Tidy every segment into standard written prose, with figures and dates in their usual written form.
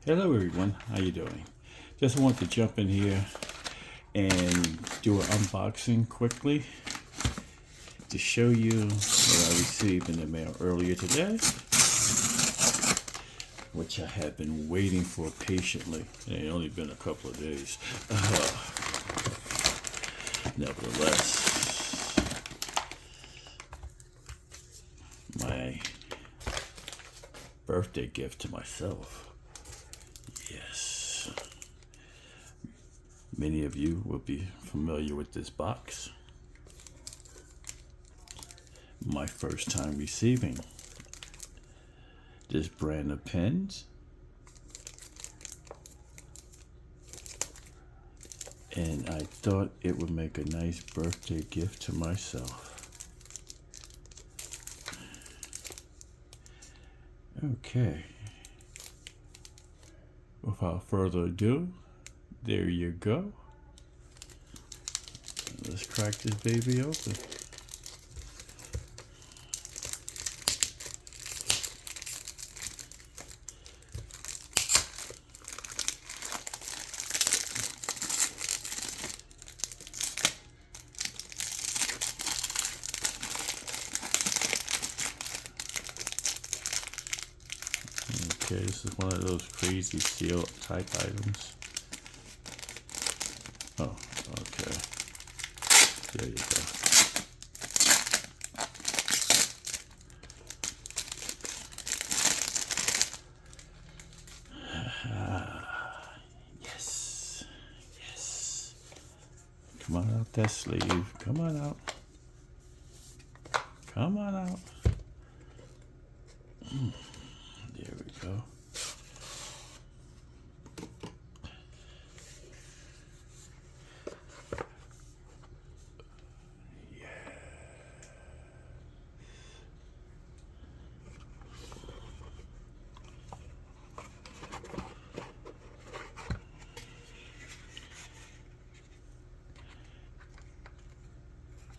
Hello everyone, how you doing? Just want to jump in here and do an unboxing quickly to show you what I received in the mail earlier today, which I have been waiting for patiently. It's only been a couple of days. Nevertheless, my birthday gift to myself. Yes. Many of you will be familiar with this box. My first time receiving this brand of pens. And I thought it would make a nice birthday gift to myself. Okay. Without further ado, there you go. Let's crack this baby open. Okay, this is one of those crazy seal type items. Oh, okay. There you go. Yes. Yes. Come on out that sleeve. Come on out. Come on out. There we go.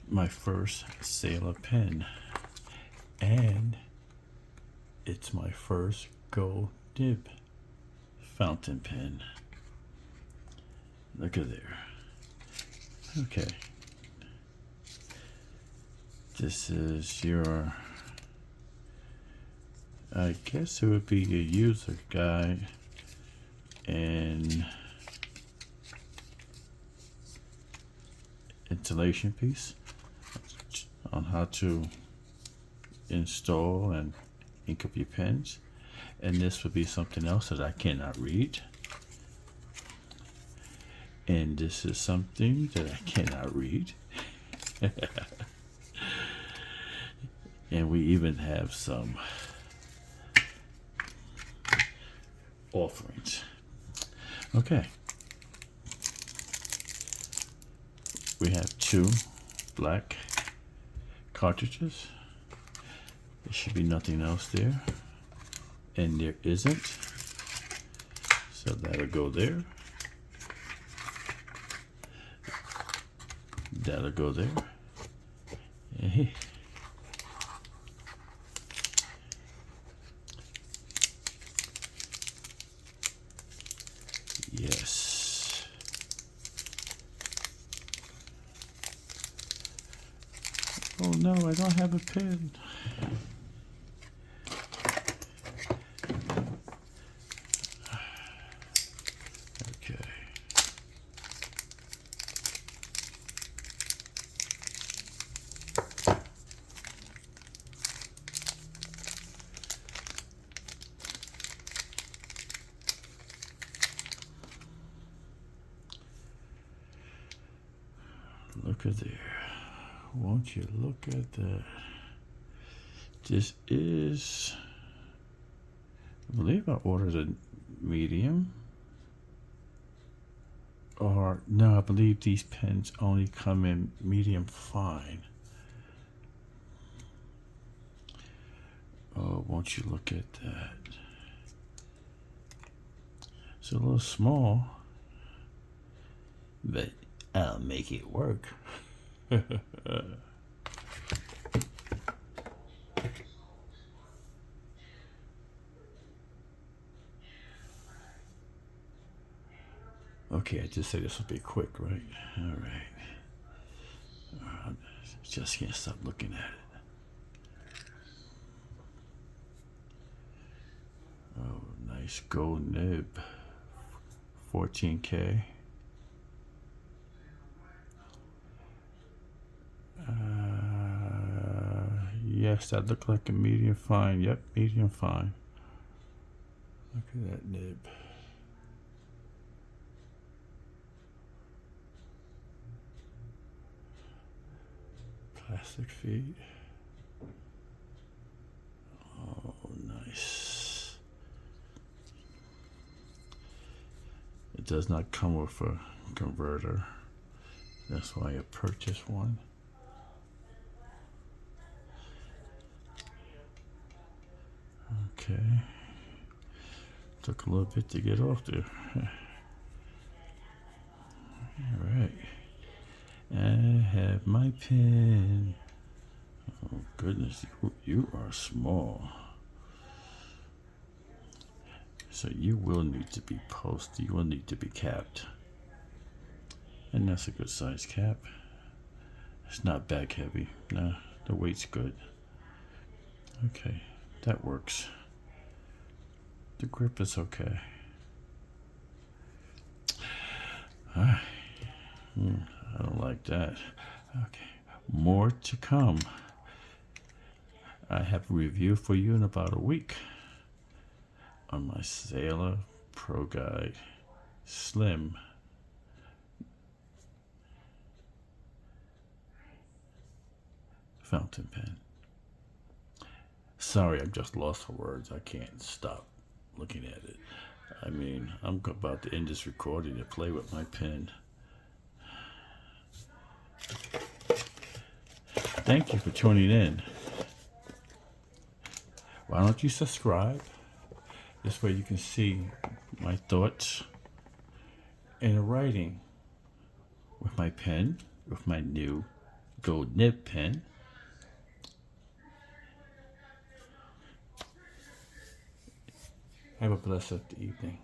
My first Sailor pen, and it's my first gold nib fountain pen. Look at there. Okay, this is your, I guess it would be a user guide and installation piece on how to install and ink up your pens. And this would be something else that I cannot read. And this is something that I cannot read. And we even have some offerings. Okay. We have 2 black cartridges. There should be nothing else there. And there isn't. So that'll go there. That'll go there. Yes. Oh no, I don't have a pen. Okay. Look at there. Won't you look at that? This is, I believe I ordered a medium. Or, no, I believe these pens only come in medium fine. Oh, won't you look at that? It's a little small, but I'll make it work. Okay, I just said this will be quick, right? All right. Just can't stop looking at it. Oh, nice gold nib. 14K. Yes, that looked like a medium fine. Yep, medium fine. Look at that nib. Plastic feet. Oh, nice. It does not come with a converter. That's why I purchased one. Okay. Took a little bit to get off there. All right. I have my pen. Oh goodness, you are small. So you will need to be posted. You will need to be capped. And that's a good size cap. It's not back heavy. No, the weight's good. Okay, that works. The grip is okay. I don't like that. Okay, more to come. I have a review for you in about a week on my Sailor Pro Guide Slim fountain pen. Sorry, I'm just lost for words. I can't stop looking at it. I mean, I'm about to end this recording to play with my pen. Thank you for tuning in. Why don't you subscribe? This way you can see my thoughts and writing with my pen, with my new gold nib pen. Have a blessed evening.